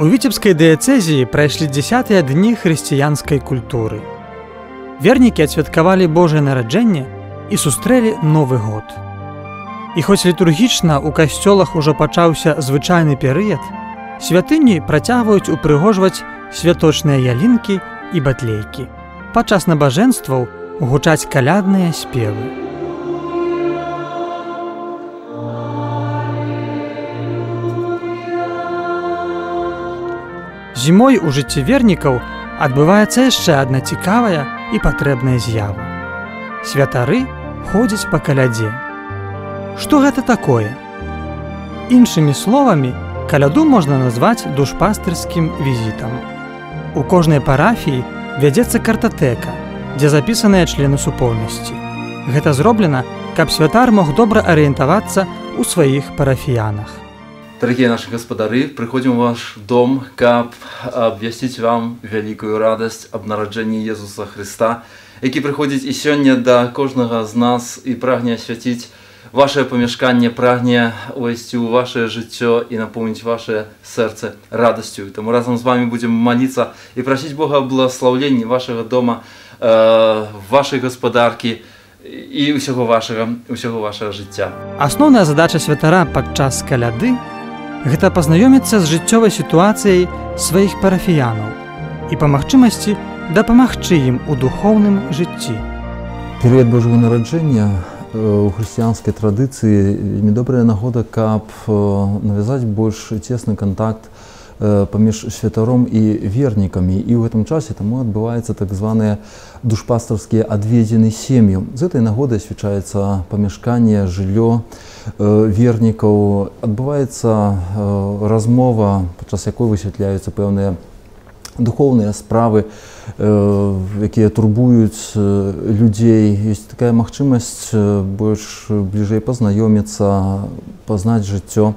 У Віцебскай дыяцэзіі прайшлі 10-тыя дні хрысціянскай культуры. Вернікі адсвяткавалі Божае нараджэнне і сустрэлі Новы год. І хоць літургічна ў касцёлах ужо пачаўся звычайны перыяд, святыні працягваюць упрыгожваць святочныя ялінкі і батлейкі. Падчас набажэнстваў гучаць калядныя спевы. Зімой у жыцці вернікаў адбываецца яшчэ адна цікавая і патрэбная з'ява. Святары ходзяць па калядзе. Што гэта такое? Іншымі словамі, каляду можна назваць душпастырскім візітам. У кожнай парафіі вядзецца картатэка, дзе запісаныя члены супольнасці. Гэта зроблена, каб святар мог добра арыентавацца ў сваіх парафіянах. Дорогие наши господары, приходим в ваш дом, каб обвестить вам великую радость об народжении Иисуса Христа, який приходить и сегодня до кожного з нас и прагне освятить ваше помешкание, прагне увести в ваше життя и наполнить ваше сердце радостью. Тому разом с вами будем молиться и просить Бога о благословении вашего дома, вашей господарки и усього вашего життя. Основная задача святара падчас каляды – гэта пазнаёміцца з жыццёвай сітуацыяй сваіх парафіянаў і па магчымасці дапамагчы ім у духоўным жыцці. Перыяд Божага нараджэння у хрысціянскай традыцыі вельмі добрая нагода, каб навязаць больш цесны кантакт паміж святаром і вернікамі. І ў гэтым часе таму адбываецца так званыя душпастарскія адведзены сем'ю. З гэтай нагоды асвячаецца памяшканне, жыллё вернікаў, адбываецца размова, падчас якой высвятляюцца пэўныя духоўныя справы, якія турбуюць людзей. Ёсць такая магчымасць больш бліжэй пазнаёміцца, пазнаць жыццё.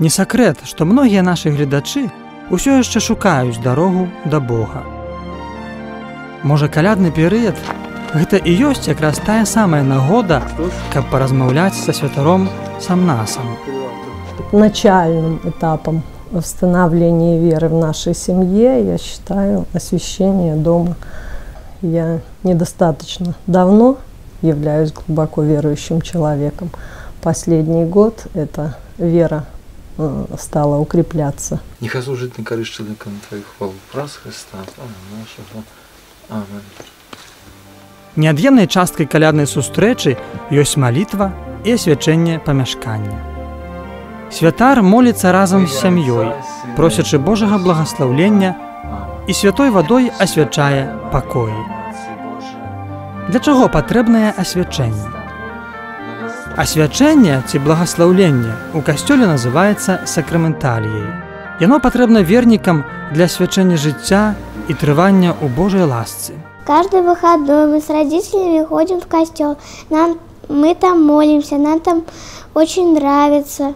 Не сакрэт, што многія нашы гледачы ўсё яшчэ шукаюць дарогу да Бога. Можа, калядны перыяд – гэта і ёсць якраз тая самая нагода, каб паразмаўляць са святаром сам-насам. Начальным этапом становления веры в нашей семье я считаю освящение дома. Я недостаточно давно являюсь глубоко верующим человеком. Последний год эта вера стала укрепляться. Нехай служить на користь чоловікам Твоїх хвалу. Раз Христа, нашого. Амен. Неад'емнай часткай каляднай сустрэчы ёсць малітва і асвячэнне памяшкання. Святар моліцца разам з сям'ёй, просячы Божага благаслаўлення і святой вадой асвячае пакоі. Для чаго патрэбнае асвячэнне? Асвячэнне ці благаслаўленне у касцёле называецца сакраменталіяй. Яно патрэбна вернікам для асвячэння жыцця і трывання ў Божай ласцы. Каждый выходной мы с родителями ходим в костел. Мы там молимся, нам там очень нравится.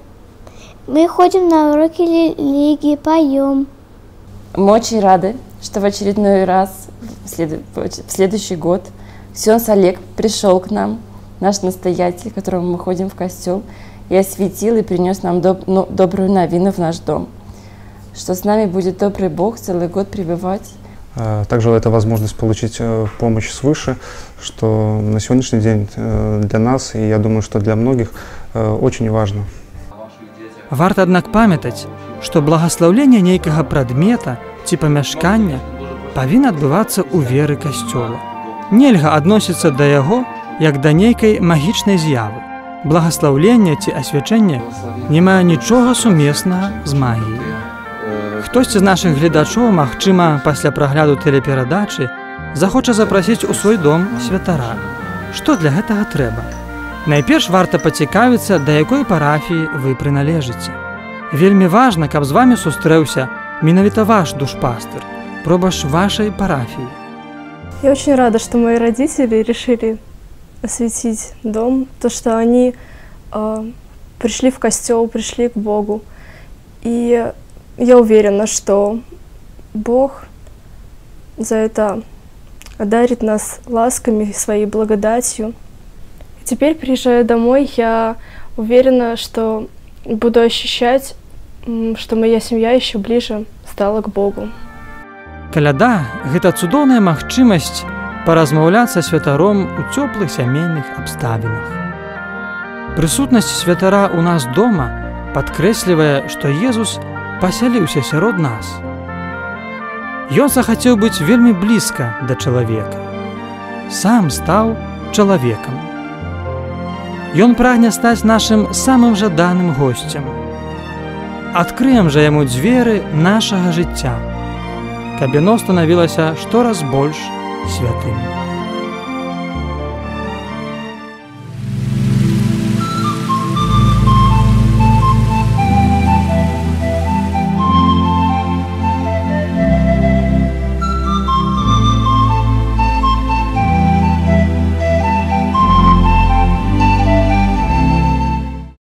Мы ходим на уроки религии, поем. Мы очень рады, что в очередной раз, в следующий год, Ксенс Олег пришел к нам, наш настоятель, к которому мы ходим в костел, и осветил и принес нам добрую новину в наш дом, что с нами будет добрый Бог целый год пребывать. Также это возможность получить помощь свыше, что на сегодняшний день для нас, и я думаю, что для многих, очень важно. Варта, аднак, памятаць, што благаслаўленне нейкага прадмета ці памяшкання павінна адбывацца ў веры касцёла. Нельга адносіцца да яго, як да нейкай магічнай з'явы. Благаслаўленне ці асвячэнне не мае нічога сумеснага з магіяй. Хтосьці з нашых гледачоў, магчыма, пасля прагляду тэлеперадачы, захоча запрасіць у свой дом святара. Што для гэтага трэба? Найперш варта пацікавіцца, да якой парафіі вы прыналежыце. Вельмі важна, каб з вамі сустрэўся менавіта ваш душпастыр, пробаш вашай парафіі. Я очень рада, что мои родители решили осветить дом, то, что они пришли в костел, пришли к Богу. И я уверена, что Бог за это одарит нас ласками, своей благодатью. Теперь, приезжая домой, я уверена, что буду ощущать что моя семья еще ближе стала к Богу. Каляда – гэта цудоўная магчымасць паразмаўляць са святаром у цёплых сямейных абставінах. Прысутнасць святара ў нас дома падкрэслівае, што Езус пасяліўся сярод нас. Ён захацеў быць вельмі блізка да чалавека. Сам стаў чалавекам. Ён прагне стаць нашым самым жаданым госцем. Адкрыем жа яму дзверы нашага жыцця, каб яно станавілася штораз больш святым.